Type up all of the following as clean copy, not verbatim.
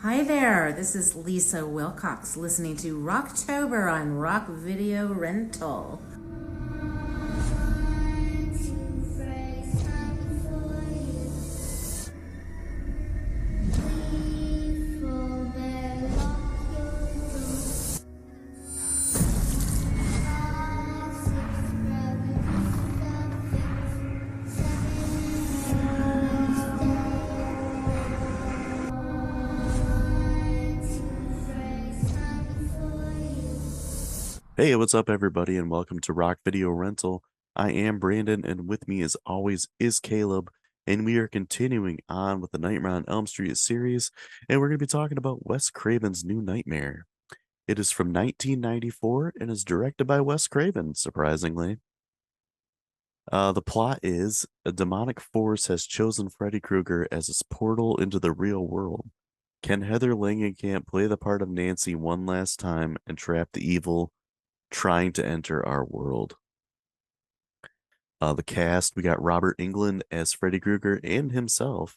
Hi there, this is Lisa Wilcox listening to Rocktober on Rock Video Rental. Hey, what's up, everybody, and welcome to Rock Video Rental. I am Brandon, and with me, as always, is Caleb, and we are continuing on with the Nightmare on Elm Street series, and we're going to be talking about Wes Craven's New Nightmare. It is from 1994 and is directed by Wes Craven, surprisingly. The plot is a demonic force has chosen Freddy Krueger as its portal into the real world. Can Heather Langenkamp play the part of Nancy one last time and trap the evil trying to enter our world? The cast, we got Robert Englund as Freddy Krueger and himself,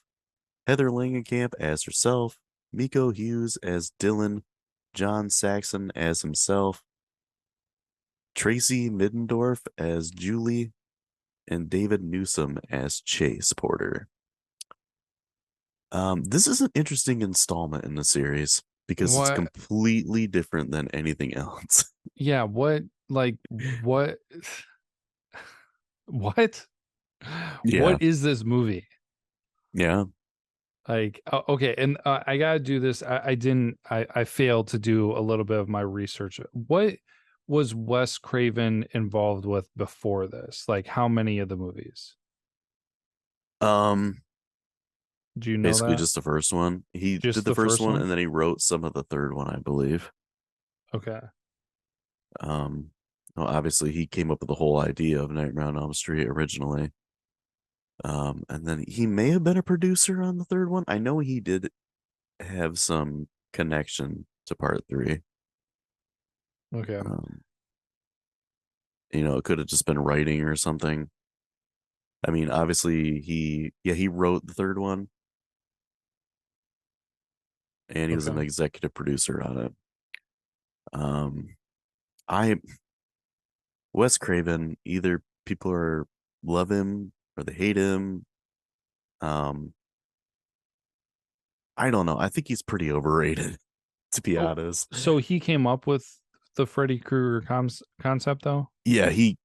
Heather Langenkamp as herself, Miko Hughes as Dylan, John Saxon as himself, Tracy Middendorf as Julie, and David Newsom as Chase Porter. This is an interesting installment in the series because it's What? completely different than anything else. Yeah, what what? Yeah, What is this movie? yeah. Okay, and I gotta do this. I failed to do a little bit of my research. What was Wes Craven involved with before this? Like, how many of the movies? Um, Do you know Basically that? just the first one. He did Just the the first first one one? and then he wrote some of the third one, I believe. Okay. Um, well, obviously he came up with the whole idea of Nightmare on Elm Street originally. And then he may have been a producer on the third one. I know he did have some connection to part three. Okay. Um, it could have just been writing or something. I mean, obviously he wrote the third one and he was an Okay. executive producer on it. Um, I Wes Craven, either people are love him or they hate him. Um, I don't know. I think he's pretty overrated, to be Oh, honest. so he came up with the Freddy Krueger concept though? Yeah, he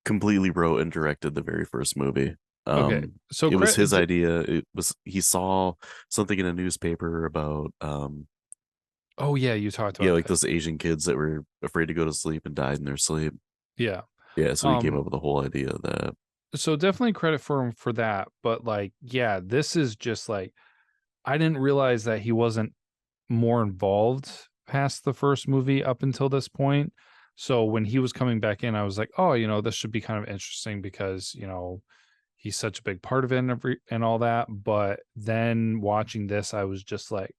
completely wrote and directed the very first movie. Okay. So It was his idea. It was he saw something in a newspaper about oh yeah, you talked about like that. those Asian kids that were afraid to go to sleep and died in their sleep. Yeah. Yeah, so he came Um up with the whole idea of that. so definitely credit for him for that, but like yeah, this is just like I didn't realize that he wasn't more involved past the first movie up until this point. So when he was coming back in, I was like, oh, this should be kind of interesting because he's such a big part of it and all that. But then watching this, I was just like,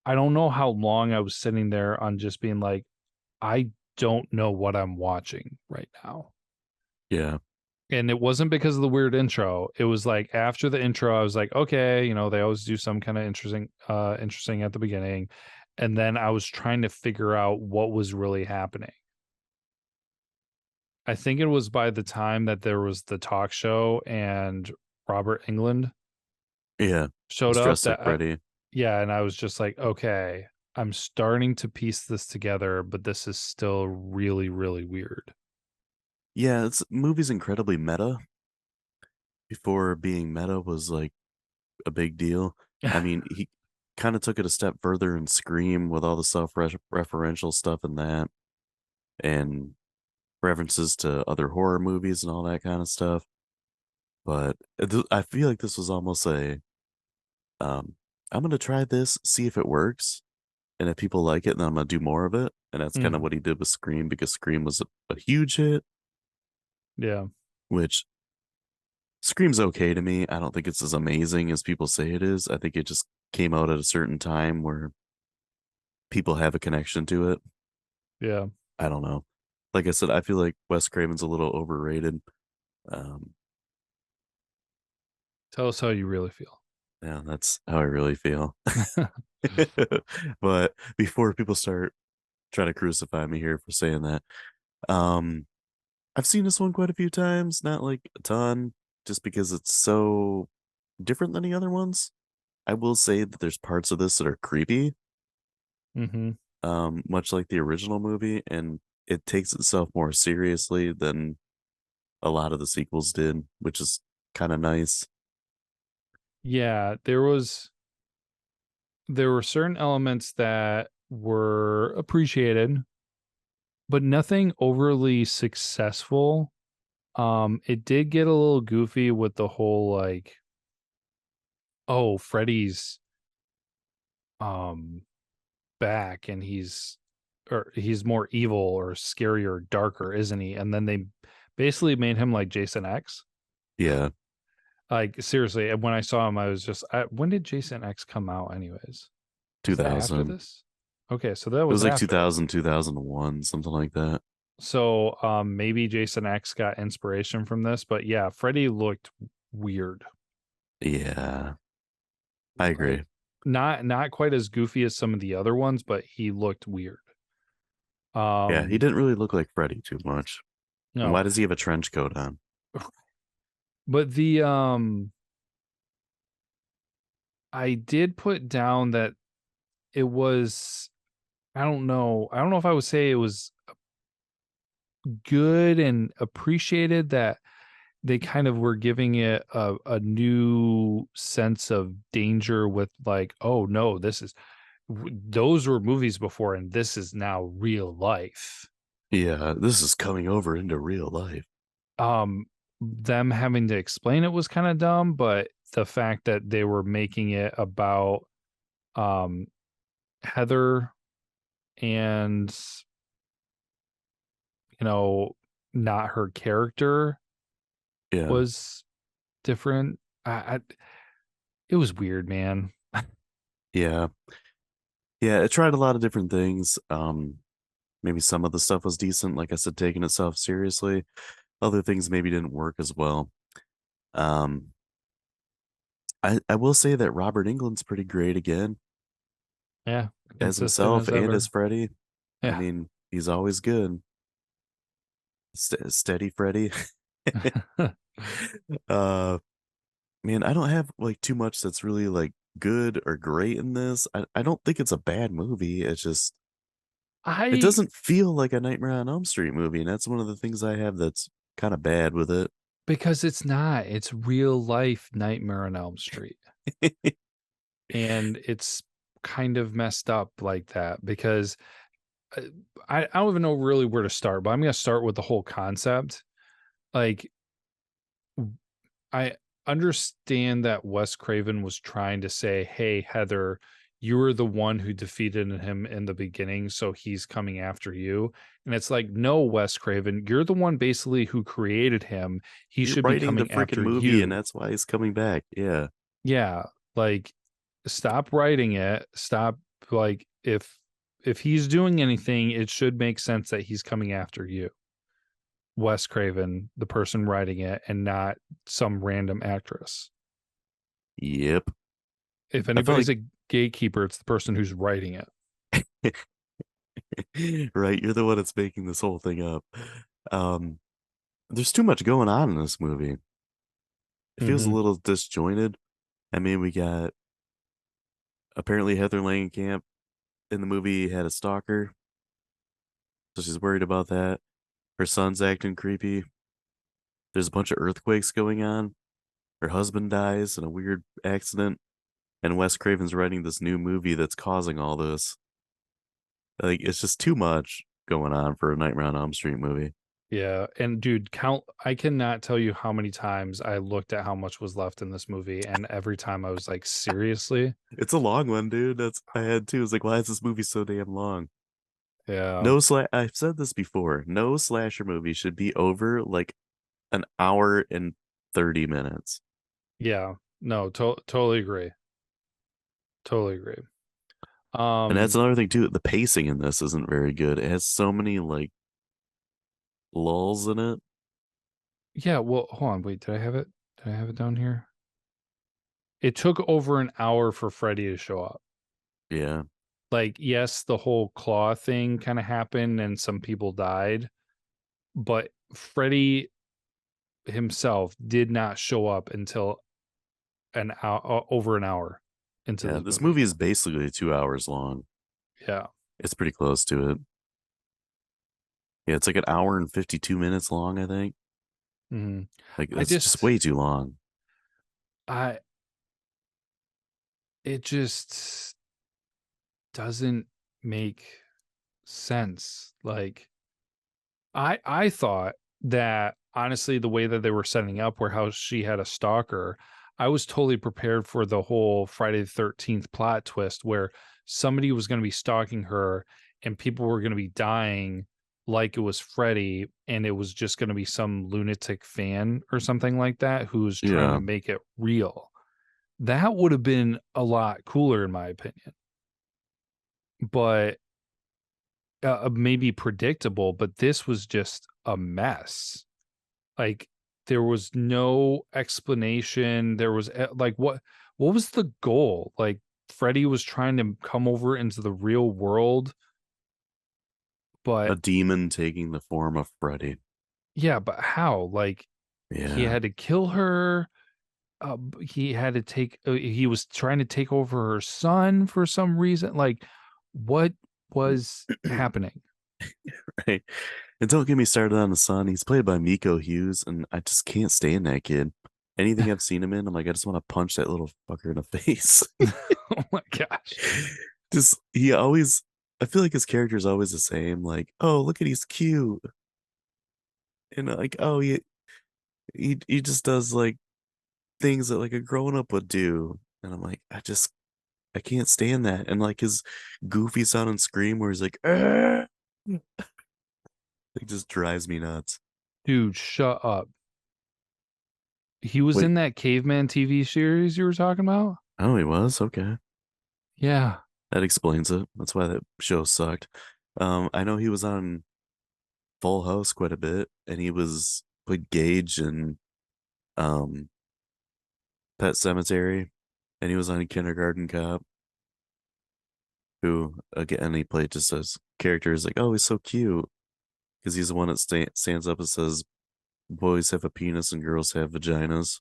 I don't know how long I was sitting there on just being like, I don't know what I'm watching right now. Yeah. And it wasn't because of the weird intro. It was like after the intro, I was like, okay, they always do some kind of interesting at the beginning. And then I was trying to figure out what was really happening. I think it was by the time that there was the talk show and Robert England Yeah. showed Was up dressed like that Freddy. yeah, and I was just like, okay, I'm starting to piece this together, but this is still really, really weird. Yeah, it's movie's incredibly meta. Before being meta was like a big deal. I mean, he kind of took it a step further in Scream with all the self-referential stuff in that and references to other horror movies and all that kind of stuff. But I feel like this was almost um, I'm gonna try this, see if it works, and if people like it, then I'm gonna do more of it. And that's kind of Mhm. what he did with Scream because Scream was a huge hit, Yeah. which Scream's okay to me. I don't think it's as amazing as people say it is. I think it just came out at a certain time where people have a connection to it. Yeah. I don't know. Like I said, I feel like Wes Craven's a little overrated. Um, Tell us how you really feel. yeah, that's how I really feel. But before people start trying to crucify me here for saying that, um, I've seen this one quite a few times, not like a ton, just because it's so different than the other ones. I will say that there's parts of this that are creepy, Mm-hmm. much like the original movie, and it takes itself more seriously than a lot of the sequels did, which is kind of nice. Yeah, there were certain elements that were appreciated, but nothing overly successful. It did get a little goofy with the whole like, oh, Freddy's um back and he's more evil or scary or darker, isn't he? And then they basically made him like Jason X. Yeah, Like seriously, and when I saw him, I was just, when did Jason X come out? Anyways, was that after 2000. this? Okay, so that It was was like after. 2000, 2001, something like that. So maybe Jason X got inspiration from this, but yeah, Freddy looked weird. Yeah, I agree. Like not quite as goofy as some of the other ones, but he looked weird. Yeah, he Um didn't really look like Freddy too much. And no. why does he have a trench coat on? But the I did put down that it was, I don't know. I don't know if I would say it was good and appreciated that they kind of were giving it a new sense of danger with like, oh no, those were movies before and this is now real life. Yeah, this is coming over into real life. Them having to explain it was kind of dumb, but the fact that they were making it about um Heather and you know not her character Yeah, was different. I it was weird, man. yeah, yeah. It tried a lot of different things. Maybe some of the stuff was decent, like I said, taking itself seriously. Other things maybe didn't work as well. Um, I will say that Robert Englund's pretty great again Yeah, as consistent himself as and as ever. Freddy. I Yeah. mean, he's always good. Steady Freddy. uh, Man, I don't have like too much that's really like good or great in this. I don't think it's a bad movie. It's just it I doesn't feel like a Nightmare on Elm Street movie, and that's one of the things I have that's kind of bad with it. Because it's not. It's real life Nightmare on Elm Street. And it's kind of messed up like that because uh, I don't even know really where to start, but I'm going to start with the whole concept. Like, I understand that Wes Craven was trying to say, hey, Heather, you were the one who defeated him in the beginning, so he's coming after you. And it's like, no, Wes Craven, you're the one basically who created him. He You're should be writing the coming freaking after movie, and you. that's why he's coming back. Yeah. Yeah. Like, stop writing it. Stop, like, if he's doing anything, it should make sense that he's coming after you. Wes Craven, the person writing it, and not some random actress. Yep. If I felt anybody's a gatekeeper, it's the person who's writing it. like right, you're the one that's making this whole thing up. Um, there's too much going on in this movie. It feels a Mm-hmm. little disjointed. I mean, we got apparently Heather Langenkamp in the movie had a stalker, so she's worried about that. Her son's acting creepy. There's a bunch of earthquakes going on. Her husband dies in a weird accident, and Wes Craven's writing this new movie that's causing all this. Like, it's just too much going on for a Nightmare on Elm Street movie. Yeah. And dude, I cannot tell you how many times I looked at how much was left in this movie. And every time I was like, seriously? It's a long one, dude. That's I had too. It's like, why is this movie so damn long? Yeah. No I've said this before. No slasher movie should be over like an hour and 30 minutes. Yeah. No, totally agree. Totally agree. And that's Um, another thing too. The pacing in this isn't very good. It has so many like lulls in it. yeah, well, hold on, wait, did I have it? Did I have it down here? It took over an hour for Freddy to show up. Yeah. Like, yes, the whole claw thing kind of happened and some people died, but Freddy himself did not show up until an hour, over an hour into Yeah. this This movie. movie is basically 2 hours long. Yeah. It's pretty close to it. Yeah, it's like an hour and 52 minutes long, I think. Mhm. Like I that's just just, way too long. I, it just doesn't make sense. Like, I thought that honestly, the way that they were setting up, where how she had a stalker, I was totally prepared for the whole Friday the 13th plot twist where somebody was going to be stalking her and people were going to be dying like it was Freddy, and it was just going to be some lunatic fan or something like that who's trying to Yeah. make it real. That would have been a lot cooler, in my opinion. But maybe predictable, but this was just a mess. Like, there was no explanation. There was like, what was the goal? Like, Freddy was trying to come over into the real world, A but demon taking the form of Freddy. yeah, but how? Like, he Yeah. had to kill her. He had to take. He was trying to take over her son for some reason. Like, what was happening? Right. And don't get me started on the son. He's played by Miko Hughes, and I just can't stand that kid. Anything I've seen him in, I'm like, I just want to punch that little fucker in the face. Oh my gosh. Just he always I feel like his character is always the same. Like, oh, look at he's cute. And like, oh he just does like things that like a grown up would do. And I'm like, I can't stand that. And like his goofy sound and scream where he's like, "Ah!" It just drives me nuts. Dude, shut up. He was Wait, in that Caveman TV series you were talking about? oh, he was? Okay. Yeah. That explains it. That's why that show sucked. I know he was on Full House quite a bit, and he was played Gage in um Pet Cemetery, and he was on Kindergarten Cop, who again he played just as characters like, oh, he's so cute because he's the one that stands up and says, "Boys have a penis and girls have vaginas."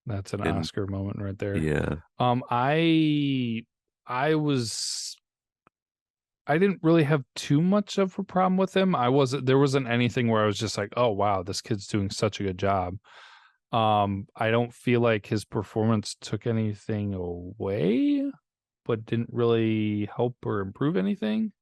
That's an And Oscar moment right there. yeah, I was I didn't really have too much of a problem with him. There wasn't anything where I was just like, "Oh wow, this kid's doing such a good job." I don't feel like his performance took anything away, but didn't really help or improve anything.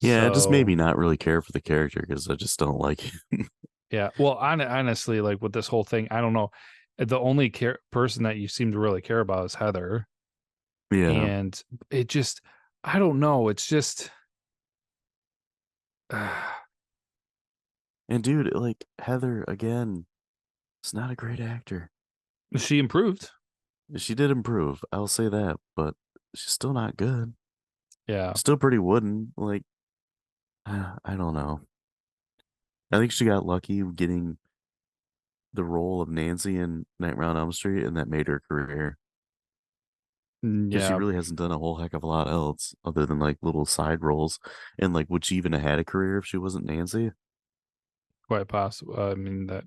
yeah, it just made So, me not really care for the character because I just don't like him. yeah. Well, honestly, like with this whole thing, I don't know. The only person that you seem to really care about is Heather, Yeah, and it just, I don't know. It's just, and dude, like Heather again, is not a great actor. she improved. She did improve, I'll say that, but she's still not good. Yeah. Still pretty wooden. Like, I don't know. I think she got lucky getting the role of Nancy in Nightmare on Elm Street, and that made her career because she Yeah. really hasn't done a whole heck of a lot else other than like little side roles. And like, would she even have had a career if she wasn't Nancy? Quite possible. I mean, that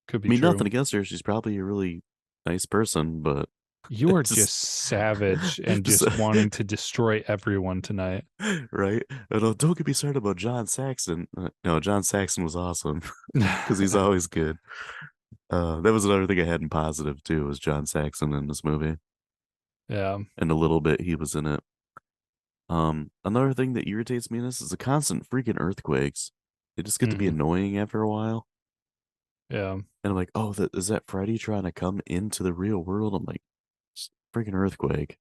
could I be mean, true. nothing against her. She's probably a really nice person, but You are just, just savage and just just wanting to destroy everyone tonight. right. And don't get me started about John Saxon. No, John Saxon was awesome because he's always good. That was another thing I had in positive too, was John Saxon in this movie, Yeah. and a little bit he was in it. Another thing that irritates me in this is the constant freaking earthquakes. They just get to be Hmm. annoying after a while. Yeah. And I'm like, oh, is that Freddy trying to come into the real world? I'm like, freaking earthquake.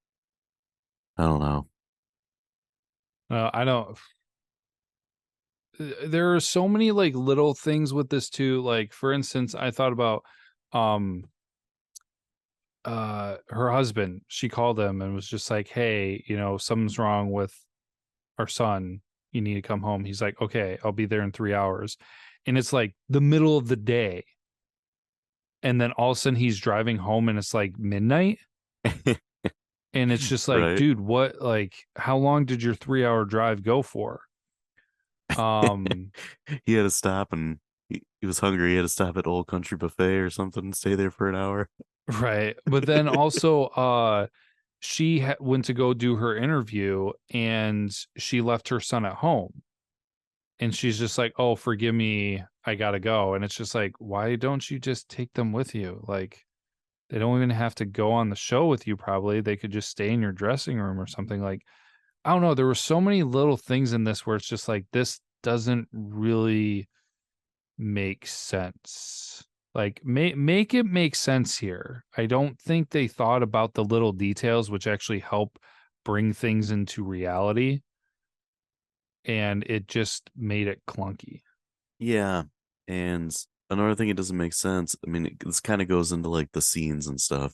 I don't know. I don't. There are so many like little things with this too. Like, for instance, I thought about um her husband. She called him and was just like, "Hey, something's wrong with our son. You need to come home." He's like, "Okay, I'll be there in 3 hours," and it's like the middle of the day, and then all of a sudden he's driving home and it's like midnight. And it's just like, Right. dude, what, like, how long did your 3-hour drive go for? He had to stop and he was hungry. He had to stop at Old Country Buffet or something and stay there for an hour. Right. But then also, she went to go do her interview and she left her son at home. And she's just like, oh, forgive me, I gotta go. And it's just like, why don't you just take them with you? Like, they don't even have to go on the show with you, probably. They could just stay in your dressing room or something. Like, I don't know. There were so many little things in this where it's just like, this doesn't really make sense. Like, make it make sense here. I don't think they thought about the little details which actually help bring things into reality, and it just made it clunky. Yeah. And another thing, it doesn't make sense. I mean, this kind of goes into like the scenes and stuff,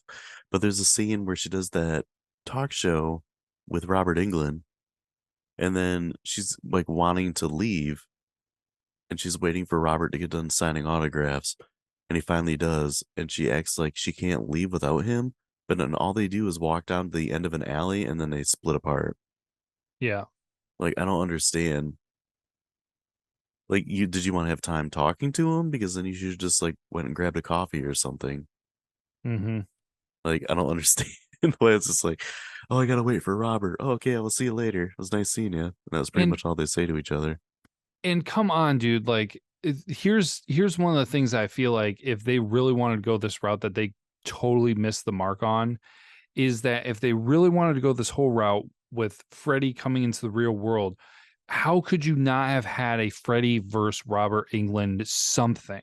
but there's a scene where she does that talk show with Robert Englund, and then she's like wanting to leave, and she's waiting for Robert to get done signing autographs, and he finally does, and she acts like she can't leave without him, but then all they do is walk down to the end of an alley and then they split apart. Yeah. Like, I don't understand. Like, did you want to have time talking to him? Because then you should just like went and grabbed a coffee or something. Mm-hmm. Like, I don't understand the way it's just like, oh, I gotta wait for Robert. Oh, okay, I will see you later. It was nice seeing you. And that was pretty And much all they say to each other. come on, dude. Like, here's one of the things I feel like if they really wanted to go this route that they totally missed the mark on is that if they really wanted to go this whole route with Freddy coming into the real world, how could you not have had a Freddy versus Robert England something?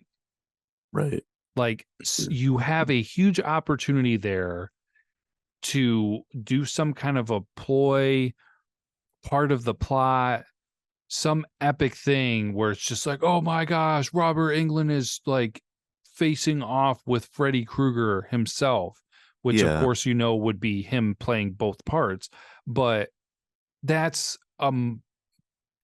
Right. Like, you have a huge opportunity there to do some kind of a ploy, part of the plot, some epic thing where it's just like, oh my gosh, Robert Englund is like facing off with Freddy Krueger himself, which of Yeah. course would be him playing both parts. But that's something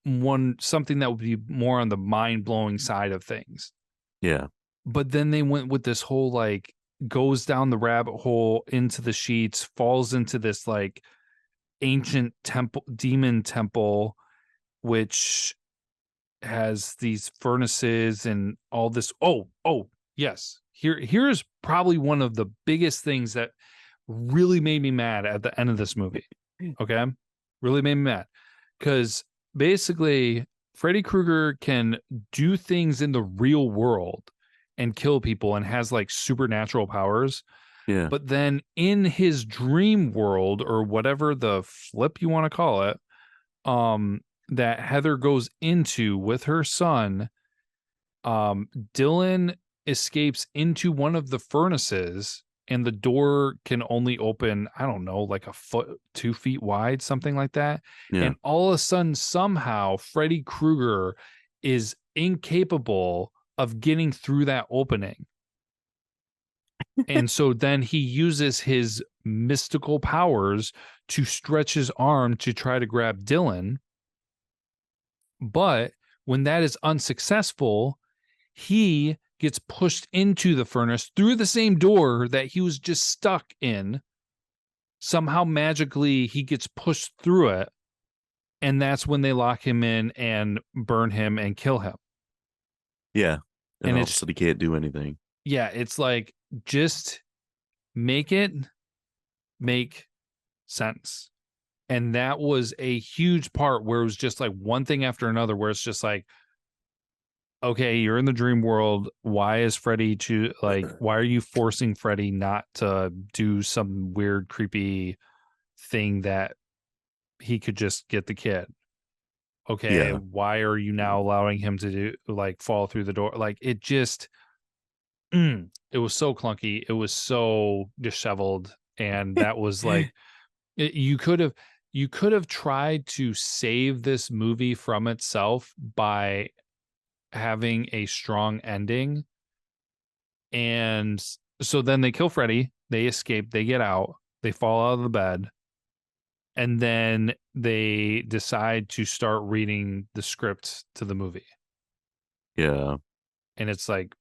that would be more on the mind-blowing side of things. Yeah. But then they went with this whole like goes down the rabbit hole into the sheets, falls into this like ancient demon temple, which has these furnaces and all this. Oh, yes. Here's probably one of the biggest things that really made me mad at the end of this movie. Okay. Really made me mad. Because basically, Freddy Krueger can do things in the real world and kill people and has like supernatural powers. Yeah. But then in his dream world, or whatever the flip you want to call it, that Heather goes into with her son, Dylan escapes into one of the furnaces and the door can only open, I don't know, like a foot, 2 feet wide, something like that. Yeah. And all of a sudden, somehow, Freddy Krueger is incapable of getting through that opening. And so then he uses his mystical powers to stretch his arm to try to grab Dylan. But when that is unsuccessful, he gets pushed into the furnace through the same door that he was just stuck in. Somehow magically he gets pushed through it. And that's when they lock him in and burn him and kill him. Yeah. And all of a it's sudden he can't do anything. Yeah, it's like, just make it make sense. And that was a huge part where it was just like one thing after another, where it's just like, okay, you're in the dream world. Why is Freddy why are you forcing Freddy not to do some weird, creepy thing that he could just get the kid? Okay, Yeah. why are you now allowing him to do fall through the door? Like, it just, it was so clunky. It was so disheveled. And that was like, you could have tried to save this movie from itself by having a strong ending. And so then they kill Freddy, they escape, they get out, they fall out of the bed, and then they decide to start reading the script to the movie. Yeah. And it's like,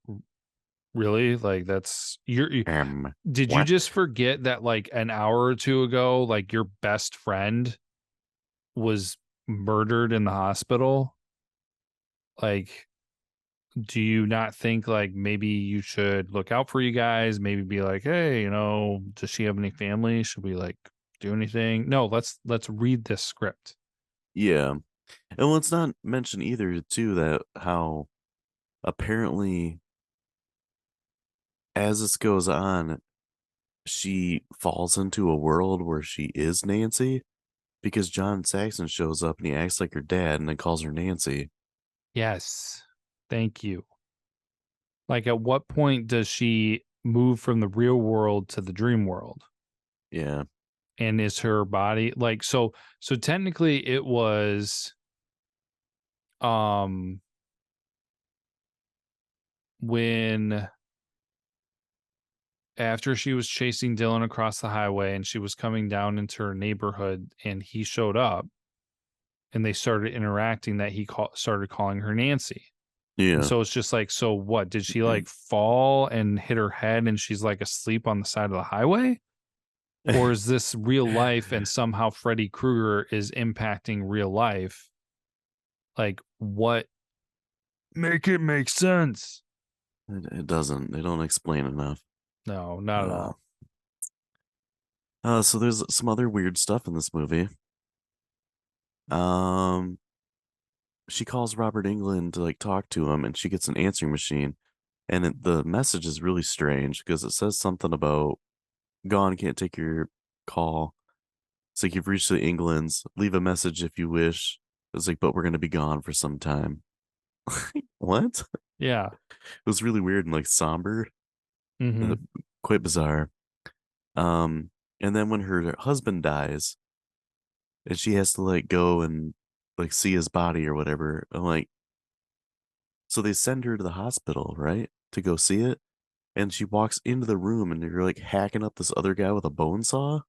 Really? Like that's did you What? just forget that like an hour or two ago, like your best friend was murdered in the hospital? Like, do you not think like maybe you should look out for you guys? Maybe be like, hey, does she have any family? Should we like do anything? No, let's read this script. Yeah. And let's not mention either, too, that how apparently as this goes on, she falls into a world where she is Nancy because John Saxon shows up and he acts like her dad and then calls her Nancy. Yes. Thank you. Like, at what point does she move from the real world to the dream world? Yeah. And is her body like so technically it was um when after she was chasing Dylan across the highway and she was coming down into her neighborhood and he showed up and they started interacting that started calling her Nancy. And Yeah. so it's just like, so what? Did she like fall and hit her head and she's like asleep on the side of the highway? Or is this real life and somehow Freddy Krueger is impacting real life? Like, what? Make it make sense. It doesn't. They don't explain enough. No, not at all. So there's some other weird stuff in this movie. Um, she calls Robert Englund to like talk to him, and she gets an answering machine, and the message is really strange because it says something about gone, can't take your call. It's like you've reached the Englands. Leave a message if you wish. It's like, but we're gonna be gone for some time. What? Yeah. It was really weird and like somber, Mm-hmm. quite bizarre. Um, and then when her husband dies, and she has to like go and like see his body or whatever. I'm like, so they send her to the hospital, right, to go see it, and she walks into the room and you're like hacking up this other guy with a bone saw.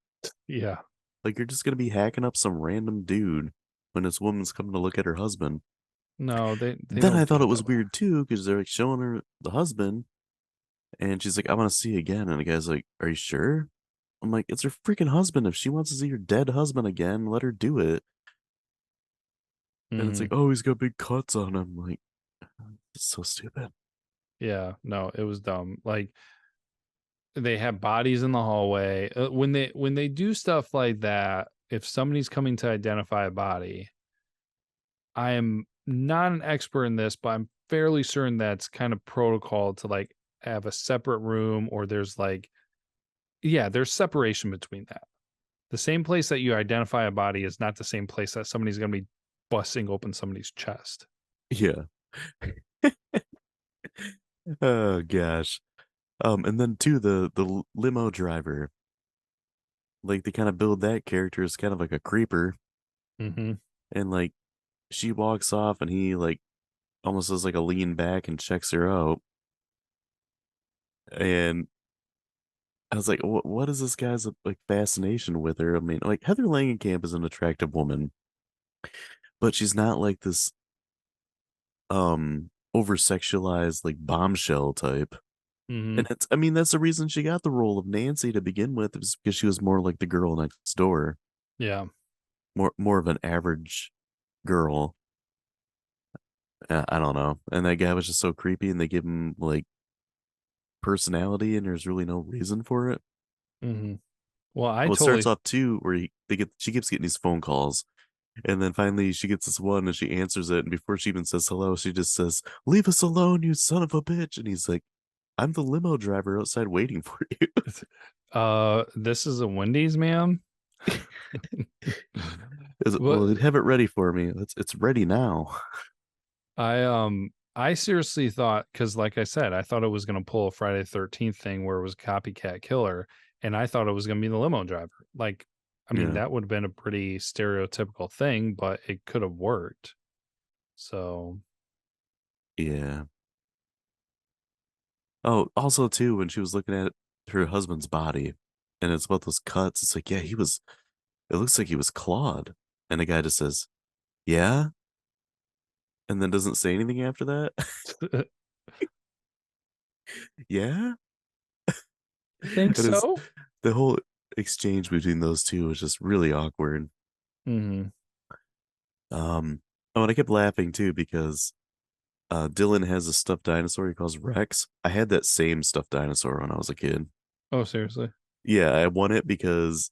Yeah. Like you're just gonna be hacking up some random dude when this woman's coming to look at her husband. No, they Then don't I thought do it it was that way. weird too because they're like showing her the husband, and she's like, "I want to see again," and the guy's like, "Are you sure?" I'm like, "It's her freaking husband. If she wants to see her dead husband again, let her do it." And it's Mm-hmm. like, "Oh, he's got big cuts on him." Like, it's so stupid. Yeah. No, it was dumb. Like they have bodies in the hallway. When they do stuff like that, if somebody's coming to identify a body, I am not an expert in this, but I'm fairly certain that's kind of protocol to like have a separate room or there's like, yeah, there's separation between that. The same place that you identify a body is not the same place that somebody's going to be busting open somebody's chest. Yeah. Oh gosh. And then too, the limo driver, like they kind of build that character as kind of like a creeper, Mm-hmm. and like she walks off, and he like almost does like a lean back and checks her out, and I was like, what is this guy's like fascination with her? I mean, like Heather Langenkamp is an attractive woman, but she's not like this over sexualized like bombshell type. Mm-hmm. And it's, I mean, that's the reason she got the role of Nancy to begin with, is because she was more like the girl next door, Yeah. more of an average girl. I don't know. And that guy was just so creepy, and they give him like personality, and there's really no reason for it. Mm-hmm. Well, I Well, it starts totally, off too where she keeps getting these phone calls, and then finally she gets this one, and she answers it, and before she even says hello, she just says, "Leave us alone, you son of a bitch!" And he's like, "I'm the limo driver outside waiting for you." this is a Wendy's, ma'am. Well, But they'd have it ready for me. It's ready now. I seriously thought, because like I said, I thought it was going to pull a Friday the 13th thing where it was a copycat killer, and I thought it was going to be the limo driver. Like, I mean, Yeah, that would have been a pretty stereotypical thing, but it could have worked. So, yeah. Oh, also too, when she was looking at her husband's body, and it's about those cuts, it's like, yeah, he was. It looks like he was clawed, and the guy just says, "Yeah," and then doesn't say anything after that. Yeah? I think It is so. the whole exchange between those two was just really awkward. Hmm. Oh, and I kept laughing too because Dylan has a stuffed dinosaur he calls Rex. I had that same stuffed dinosaur when I was a kid. Oh, seriously? Yeah, I won it because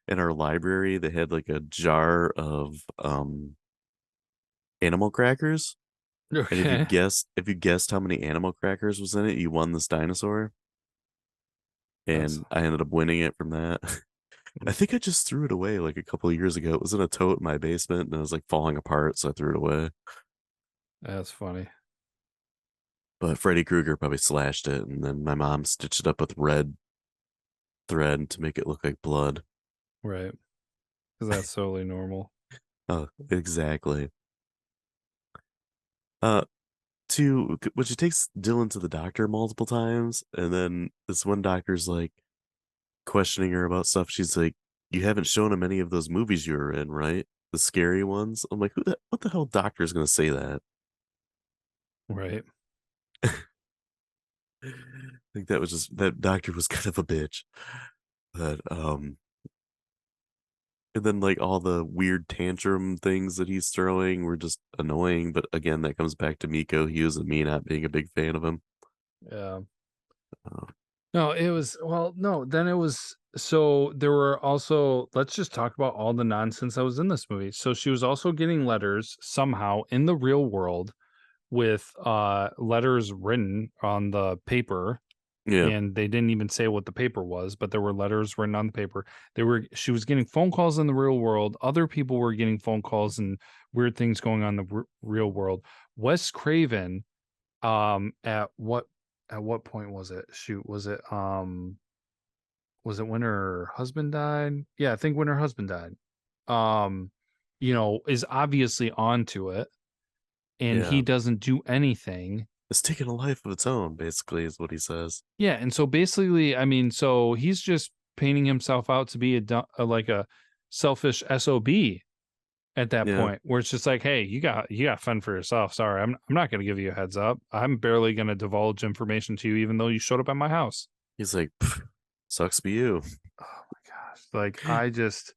in our library they had like a jar of animal crackers. And Okay. if you guessed how many animal crackers was in it, you won this dinosaur. That's And I ended up winning it from that. I think I just threw it away like a couple of years ago. It was in a tote in my basement and it was like falling apart, so I threw it away. that's funny. But Freddy Krueger probably slashed it, and then my mom stitched it up with red thread to make it look like blood. Right. Because that's totally normal. Oh, exactly. Uh, when she takes Dylan to the doctor multiple times, and then this one doctor's like questioning her about stuff. She's like, "You haven't shown him any of those movies you were in, right? The scary ones." I'm like, what the hell doctor is gonna say that? Right. I think that was just that doctor was kind of a bitch. But and then like all the weird tantrum things that he's throwing were just annoying. But again, that comes back to Miko Hughes and me not being a big fan of him. Yeah. Uh, No, it was well, no, then it was so there were also let's just talk about all the nonsense that was in this movie. So she was also getting letters somehow in the real world with letters written on the paper, yeah, and they didn't even say what the paper was, but there were letters written on the paper. She was getting phone calls in the real world. Other people were getting phone calls and weird things going on in the real world. Wes Craven, at what point was it? Shoot, was it when her husband died? Yeah, I think when her husband died. Um, is obviously onto it, and he yeah. doesn't do anything. It's taking a life of its own, basically, is what he says. Yeah, and so basically, I mean, so he's just painting himself out to be like a selfish SOB at that Yeah. point, where it's just like, hey, you got fend for yourself. Sorry, I'm not going to give you a heads up. I'm barely going to divulge information to you, even though you showed up at my house. He's like, "Pff, sucks be you." Oh my gosh, like I just,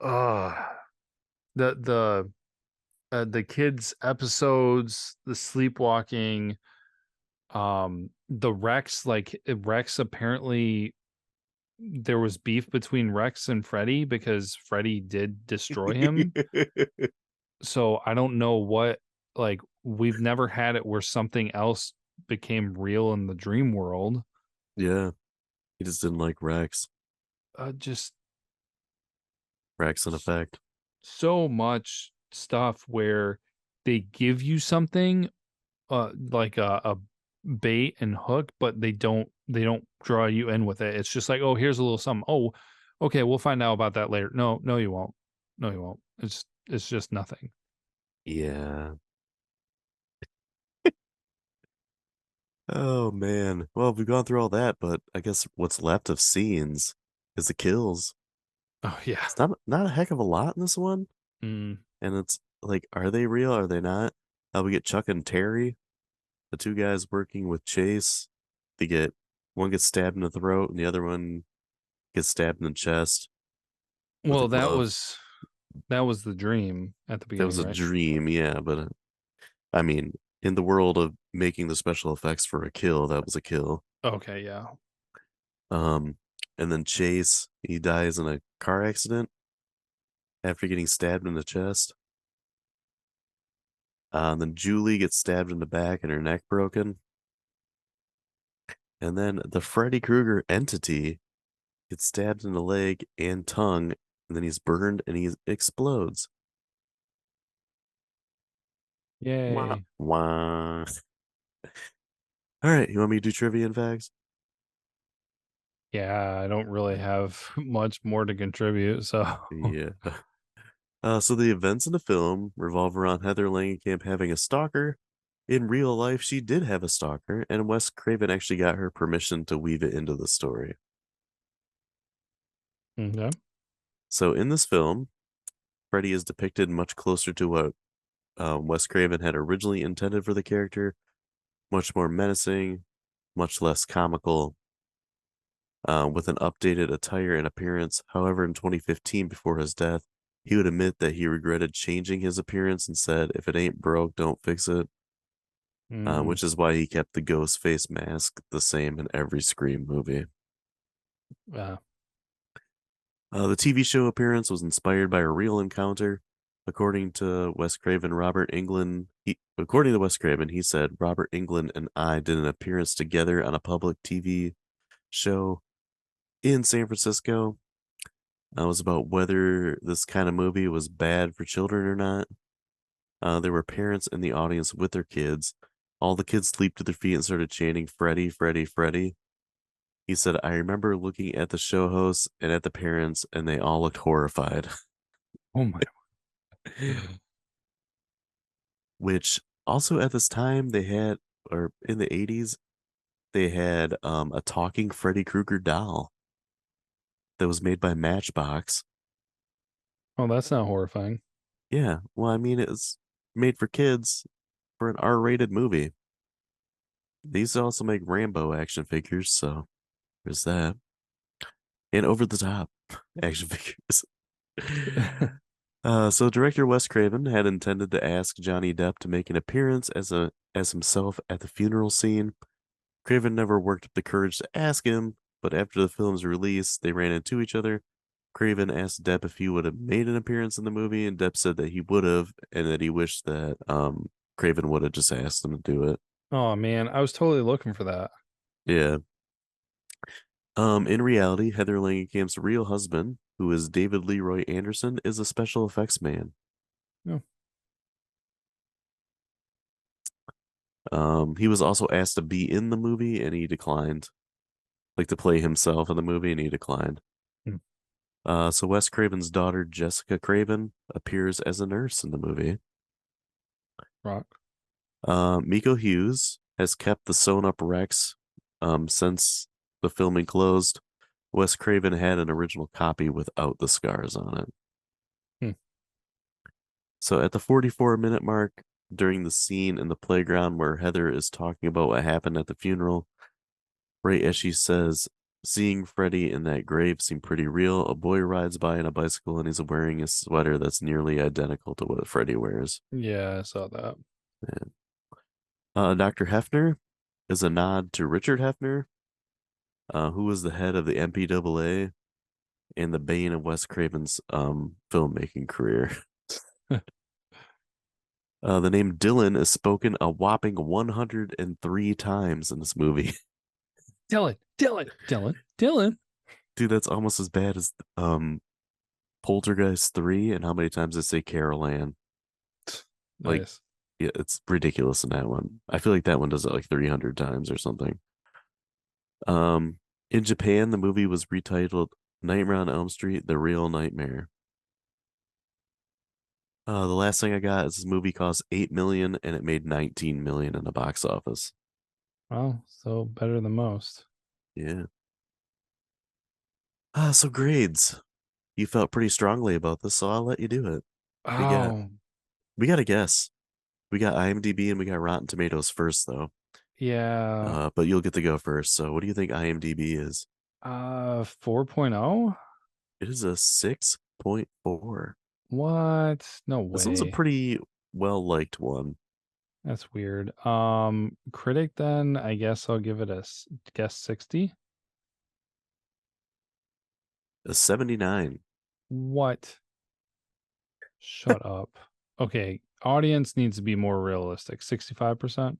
uh the the kids episodes, the sleepwalking, the Rex, like Rex apparently there was beef between Rex and Freddy because Freddy did destroy him. So I don't know what, like we've never had it where something else became real in the dream world. Yeah. He just didn't like Rex. Just Rex in effect. so much stuff where they give you something like a bait and hook, but they don't draw you in with it. It's just like, oh, here's a little something. Oh, okay, we'll find out about that later. No, no, you won't. No, you won't. It's just nothing. Yeah. Oh man. Well, we've gone through all that, but I guess what's left of scenes is the kills. Oh yeah. It's not a heck of a lot in this one. Mm. And it's like, are they real? Are they not? We get Chuck and Terry, the two guys working with Chase. They get one gets stabbed in the throat and the other one gets stabbed in the chest with a Well, glove. that was the dream at the That beginning, was a right? dream, yeah, but I mean, in the world of making the special effects for a kill, that was a kill. Okay, yeah. Um, and then Chase, he dies in a car accident after getting stabbed in the chest. And then Julie gets stabbed in the back and her neck broken. And then the Freddy Krueger entity gets stabbed in the leg and tongue, and then he's burned and he explodes. Wah, Yay. wah. All right, you want me to do trivia and facts? Yeah, I don't really have much more to contribute, so Yeah. So the events in the film revolve around Heather Langenkamp having a stalker. In real life, she did have a stalker, and Wes Craven actually got her permission to weave it into the story. okay. So in this film, Freddy is depicted much closer to what Wes Craven had originally intended for the character, much more menacing, much less comical, with an updated attire and appearance. However, in 2015, before his death, he would admit that he regretted changing his appearance and said, "If it ain't broke, don't fix it." Mm, Which is why he kept the ghost face mask the same in every Scream movie. uh, The TV show appearance was inspired by a real encounter. According to Wes Craven, he said, "Robert Englund and I did an appearance together on a public TV show in San Francisco. It was about whether this kind of movie was bad for children or not. There were parents in the audience with their kids. All the kids leaped to their feet and started chanting, 'Freddy, Freddy, Freddy.'" He said, "I remember looking at the show hosts and at the parents, and they all looked horrified." oh my. Which also at this time they had, or in the 80s, they had a talking Freddy Krueger doll that was made by Matchbox. Oh, that's not horrifying. Yeah, well, I mean, it's made for kids for an R-rated movie. They used to also make Rambo action figures, so there's that. And over the top action figures. So director Wes Craven had intended to ask Johnny Depp to make an appearance as himself at the funeral scene. Craven never worked up the courage to ask him, but after the film's release, they ran into each other. Craven asked Depp if he would have made an appearance in the movie, and Depp said that he would have, and that he wished that Craven would have just asked him to do it. Oh man, I was totally looking for that. Yeah. In reality, Heather Langenkamp's real husband, who is David Leroy Anderson, is a special effects man. Oh. He was also asked to be in the movie, and he declined, like to play himself in the movie, and he declined. Hmm. So Wes Craven's daughter, Jessica Craven, appears as a nurse in the movie. Rock. Miko Hughes has kept the sewn up Rex since the filming closed. Wes Craven had an original copy without the scars on it. Hmm. So at the 44-minute mark, during the scene in the playground where Heather is talking about what happened at the funeral, right as she says, "Seeing Freddy in that grave seemed pretty real. A boy rides by on a bicycle and he's wearing a sweater that's nearly identical to what Freddy wears." Yeah, I saw that. Dr. Hefner is a nod to Richard Hefner, who was the head of the MPAA and the bane of Wes Craven's filmmaking career. The name Dylan is spoken a whopping 103 times in this movie. Dylan. Dude, that's almost as bad as Poltergeist 3 and how many times they say Carol Ann. Like, Nice. yeah, it's ridiculous in that one. I feel like that one does it like 300 times or something. In Japan, the movie was retitled Nightmare on Elm Street: The Real Nightmare. The last thing I got is this movie cost 8 million and it made 19 million in the box office. Well, so better than most. Yeah. So grades. You felt pretty strongly about this, so I'll let you do it. What do you got? Oh, We got to guess. We got IMDb and we got Rotten Tomatoes first, though. yeah. But you'll get to go first. So, what do you think IMDb is? 4.0? It is a 6.4. What? No This one's a way. pretty well liked one. That's weird. Critic then, I guess I'll give it a guess 60. A 79. What? Shut up. Okay, audience needs to be more realistic. 65%.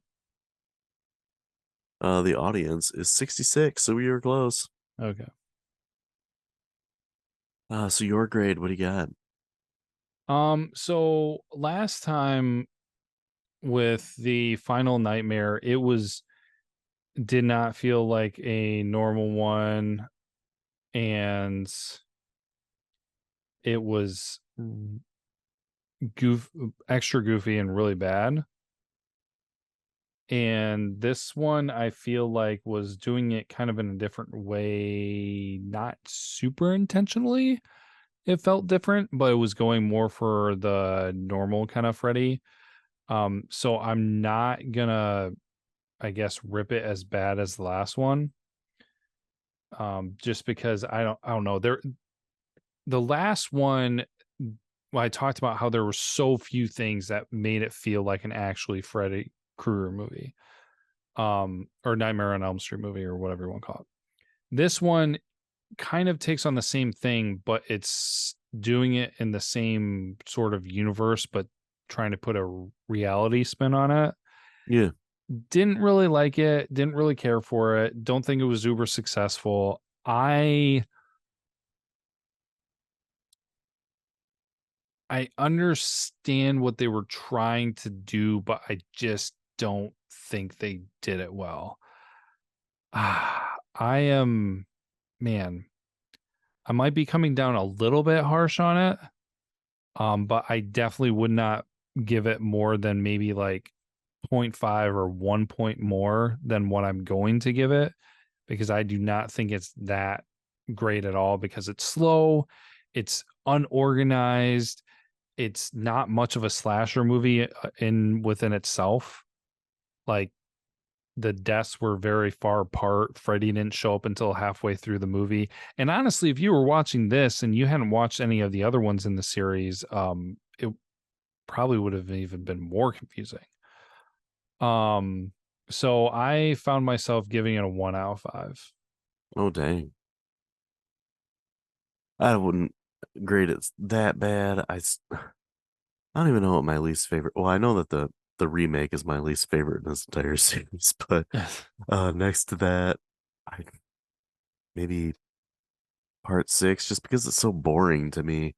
The audience is 66, so we were close. Okay. So your grade, what do you got? So last time with the Final Nightmare, did not feel like a normal one, and it was extra goofy and really bad. And this one I feel like was doing it kind of in a different way, not super intentionally. It felt different, but it was going more for the normal kind of Freddy. So I'm not gonna I guess, rip it as bad as the last one. Just because I don't know. The last one, I talked about how there were so few things that made it feel like an actually Freddy Krueger movie. Or Nightmare on Elm Street movie, or whatever you want to call it. This one kind of takes on the same thing, but it's doing it in the same sort of universe, but trying to put a reality spin on it. Yeah. Didn't really like it, didn't really care for it, don't think it was uber successful. I understand what they were trying to do, but I just don't think they did it well. I am, man, I might be coming down a little bit harsh on it. But I definitely would not give it more than maybe like 0.5 or 1 point more than what I'm going to give it, because I do not think it's that great at all, because it's slow, it's unorganized, it's not much of a slasher movie within itself. Like, the deaths were very far apart. Freddy didn't show up until halfway through the movie. And honestly, if you were watching this and you hadn't watched any of the other ones in the series, it probably would have even been more confusing. So I found myself giving it a 1 out of 5. Oh, dang. I wouldn't grade it that bad. I don't even know what my least favorite. Well, I know that the remake is my least favorite in this entire series, but next to that, I maybe part 6, just because it's so boring to me.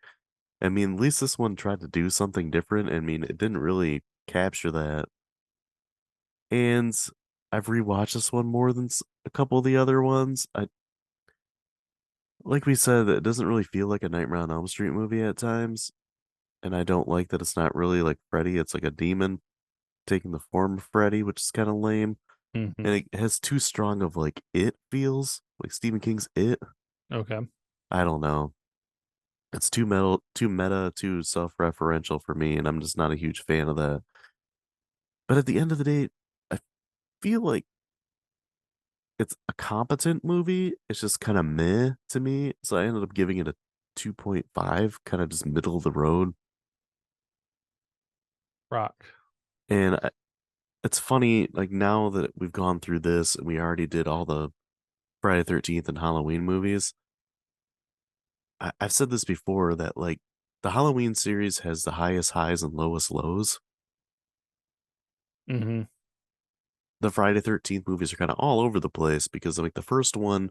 I mean, at least this one tried to do something different. I mean, it didn't really capture that. And I've rewatched this one more than a couple of the other ones. Like we said, it doesn't really feel like a Nightmare on Elm Street movie at times. And I don't like that it's not really like Freddy. It's like a demon taking the form of Freddy, which is kind of lame. Mm-hmm. And it has too strong of like It feels, like Stephen King's It. Okay. I don't know. It's too meta, too self-referential for me, and I'm just not a huge fan of that. But at the end of the day, I feel like it's a competent movie. It's just kind of meh to me. So I ended up giving it a 2.5, kind of just middle of the road. Rock. And it's funny, like now that we've gone through this and we already did all the Friday 13th and Halloween movies, I've said this before that like the Halloween series has the highest highs and lowest lows. Mm-hmm. The Friday 13th movies are kind of all over the place because like the first one,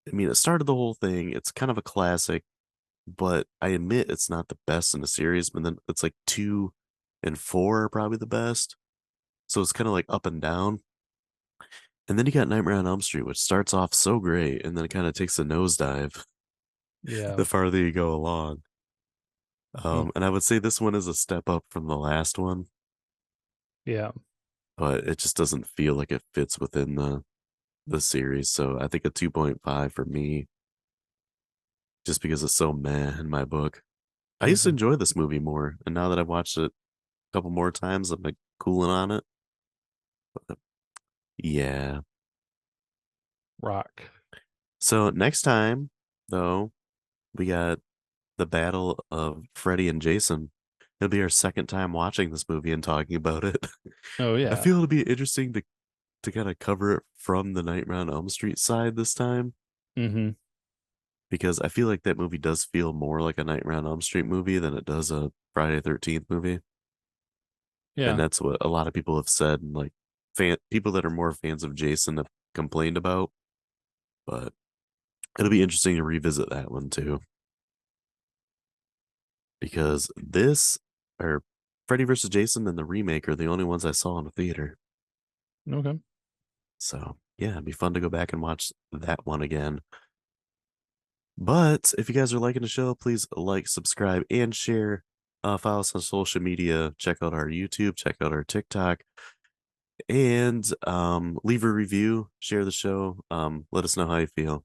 I mean, it started the whole thing. It's kind of a classic, but I admit it's not the best in the series. But then it's like 2 and 4 are probably the best. So it's kind of like up and down. And then you got Nightmare on Elm Street, which starts off so great, and then it kind of takes a nosedive Yeah. the farther you go along. Mm. And I would say this one is a step up from the last one, Yeah. but it just doesn't feel like it fits within the series. So I think a 2.5 for me, just because it's so meh in my book. I used to Mm-hmm. enjoy this movie more, and now that I've watched it a couple more times, I'm like cooling on it. But yeah. Rock. So next time, though, we got the battle of Freddy and Jason. It'll be our second time watching this movie and talking about it. Oh I yeah. feel it'll be interesting to kind of cover it from the Nightmare on Elm Street side this time, Mm-hmm. because I feel like that movie does feel more like a Nightmare on Elm Street movie than it does a Friday 13th movie. And Yeah. that's what a lot of people have said, and like people that are more fans of Jason have complained about. But it'll be interesting to revisit that one too, because this or Freddy versus Jason and the remake are the only ones I saw in the theater. Okay. So yeah, it'd be fun to go back and watch that one again. But if you guys are liking the show, please like, subscribe, and share. Follow us on social media. Check out our YouTube. Check out our TikTok. And leave a review. Share the show. Let us know how you feel.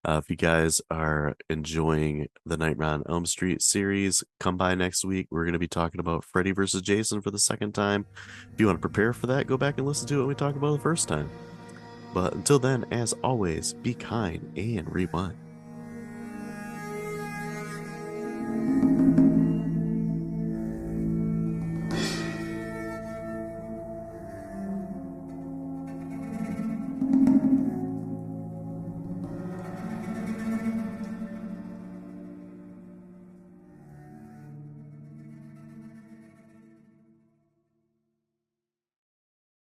If you guys are enjoying the Nightmare on Elm Street series, come by next week. We're going to be talking about Freddy vs. Jason for the second time. If you want to prepare for that, go back and listen to what we talked about the first time. But until then, as always, be kind and rewind.